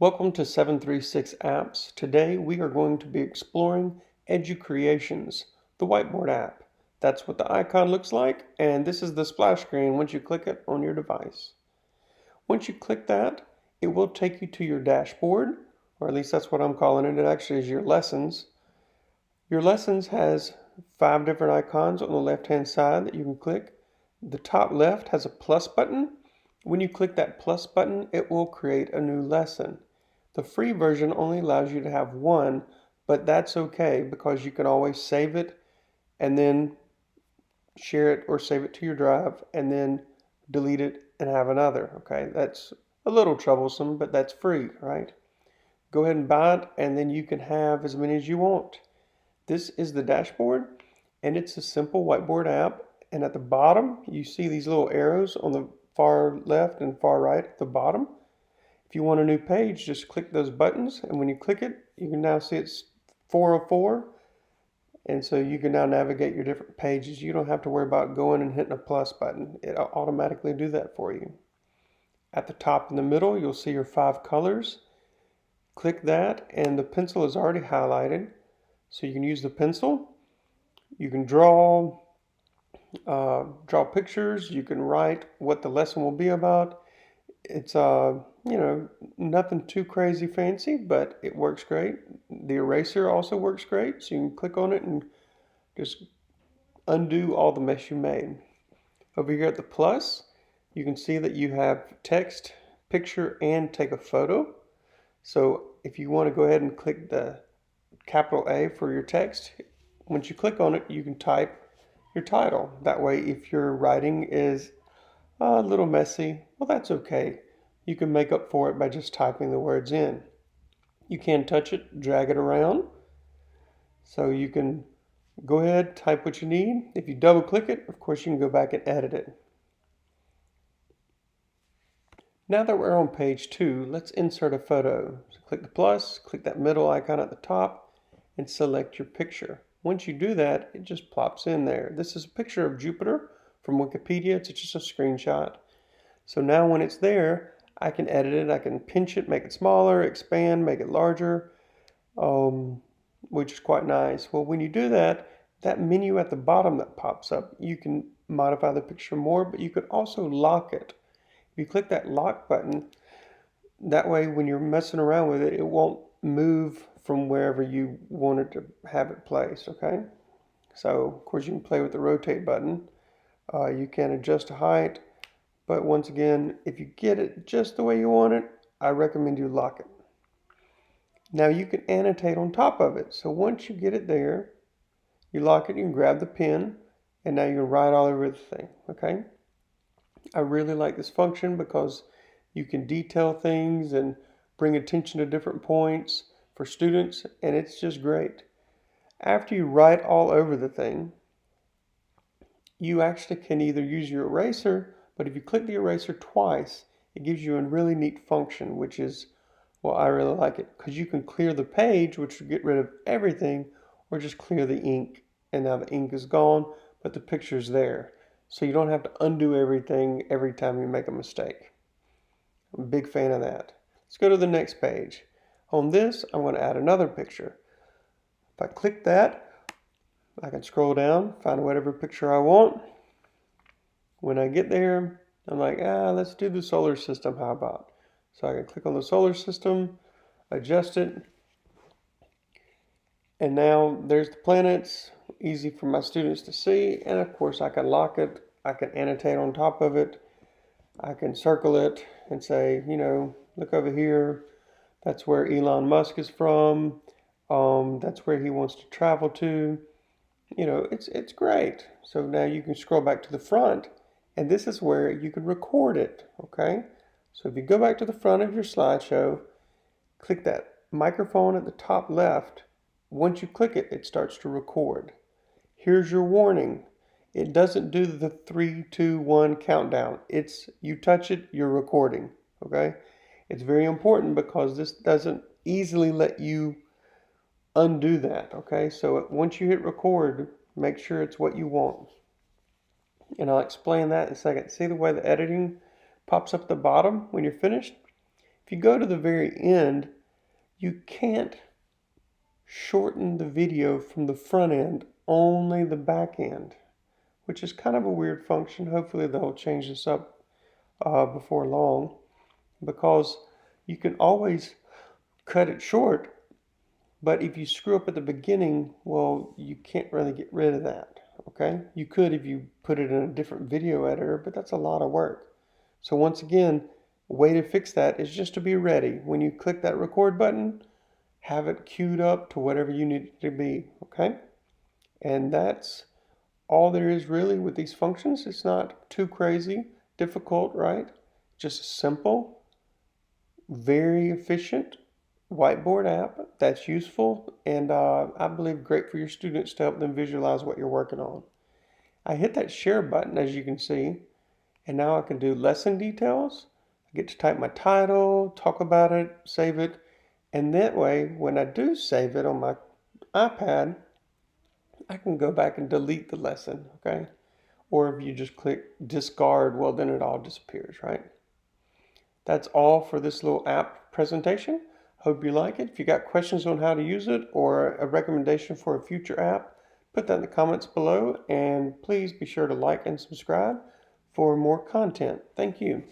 Welcome to 736 Apps. Today we are going to be exploring Educreations, the whiteboard app. That's what the icon looks like, and this is the splash screen once you click it on your device. Once you click that, it will take you to your dashboard, or at least that's what I'm calling it. It actually is your lessons. Your lessons has 5 different icons on the left-hand side that you can click. The top left has a plus button. When you click that plus button, it will create a new lesson. The free version only allows you to have one, but that's okay because you can always save it and then share it or save it to your drive and then delete it and have another. Okay, that's a little troublesome, but that's free, right? Go ahead and buy it and then you can have as many as you want. This is the dashboard and it's a simple whiteboard app. And at the bottom, you see these little arrows on the far left and far right at the bottom. If you want a new page, just click those buttons, and when you click it, you can now see it's 404, and so you can now navigate your different pages. You don't have to worry about going and hitting a plus button. It'll automatically do that for you. At the top in the middle, you'll see your 5 colors. Click that, and the pencil is already highlighted, so you can use the pencil. You can draw pictures. You can write what the lesson will be about. It's nothing too crazy fancy, but it works great. The eraser also works great, so you can click on it and just undo all the mess you made. Over here at the plus, you can see that you have text, picture, and take a photo. So if you want to go ahead and click the capital A for your text, once you click on it, you can type your title. That way, if your writing is a little messy, well, that's okay. You can make up for it by just typing the words in. You can touch it, drag it around. So you can go ahead, type what you need. If you double click it, of course, you can go back and edit it. Now that we're on page 2, let's insert a photo. So click the plus, click that middle icon at the top, and select your picture. Once you do that, it just plops in there. This is a picture of Jupiter from Wikipedia. It's just a screenshot. So now when it's there, I can edit it. I can pinch it, make it smaller, expand, make it larger, which is quite nice. Well, when you do that, that menu at the bottom that pops up, you can modify the picture more, but you can also lock it. If you click that lock button, that way when you're messing around with it, it won't move from wherever you wanted to have it placed, okay? So, of course, you can play with the rotate button. You can adjust the height, but once again, if you get it just the way you want it, I recommend you lock it. Now you can annotate on top of it. So once you get it there, you lock it, you can grab the pen, and now you can write all over the thing, okay? I really like this function because you can detail things and bring attention to different points for students, and it's just great. After you write all over the thing, you actually can either use your eraser, but if you click the eraser twice, it gives you a really neat function, which is, well, I really like it, because you can clear the page, which will get rid of everything, or just clear the ink, and now the ink is gone, but the picture's there. So you don't have to undo everything every time you make a mistake. I'm a big fan of that. Let's go to the next page. On this, I'm going to add another picture. If I click that, I can scroll down, find whatever picture I want. When I get there, I'm like, let's do the solar system, how about? So I can click on the solar system, adjust it, and now there's the planets, easy for my students to see, and of course I can lock it, I can annotate on top of it, I can circle it and say, look over here, that's where Elon Musk is from, that's where he wants to travel to. It's great. So now you can scroll back to the front, and this is where you can record it, okay? So if you go back to the front of your slideshow, click that microphone at the top left. Once you click it, it starts to record. Here's your warning. It doesn't do the 3, 2, 1 countdown. It's you touch it, you're recording, okay? It's very important because this doesn't easily let you undo that, okay? So once you hit record, make sure it's what you want. And I'll explain that in a second. See the way the editing pops up at the bottom when you're finished? If you go to the very end, you can't shorten the video from the front end, only the back end, which is kind of a weird function. Hopefully they'll change this up before long, because you can always cut it short, but if you screw up at the beginning, well, you can't really get rid of that, okay? You could if you put it in a different video editor, but that's a lot of work. So once again, a way to fix that is just to be ready. When you click that record button, have it queued up to whatever you need it to be, okay? And that's all there is really with these functions. It's not too crazy, difficult, right? Just a simple, very efficient whiteboard app that's useful and I believe great for your students to help them visualize what you're working on. I hit that share button, as you can see, and now I can do lesson details. I get to type my title, talk about it, save it, and that way when I do save it on my iPad, I can go back and delete the lesson, okay? Or if you just click discard, well, then it all disappears, right? That's all for this little app presentation. Hope you like it. If you got questions on how to use it or a recommendation for a future app, put that in the comments below, and please be sure to like and subscribe for more content. Thank you.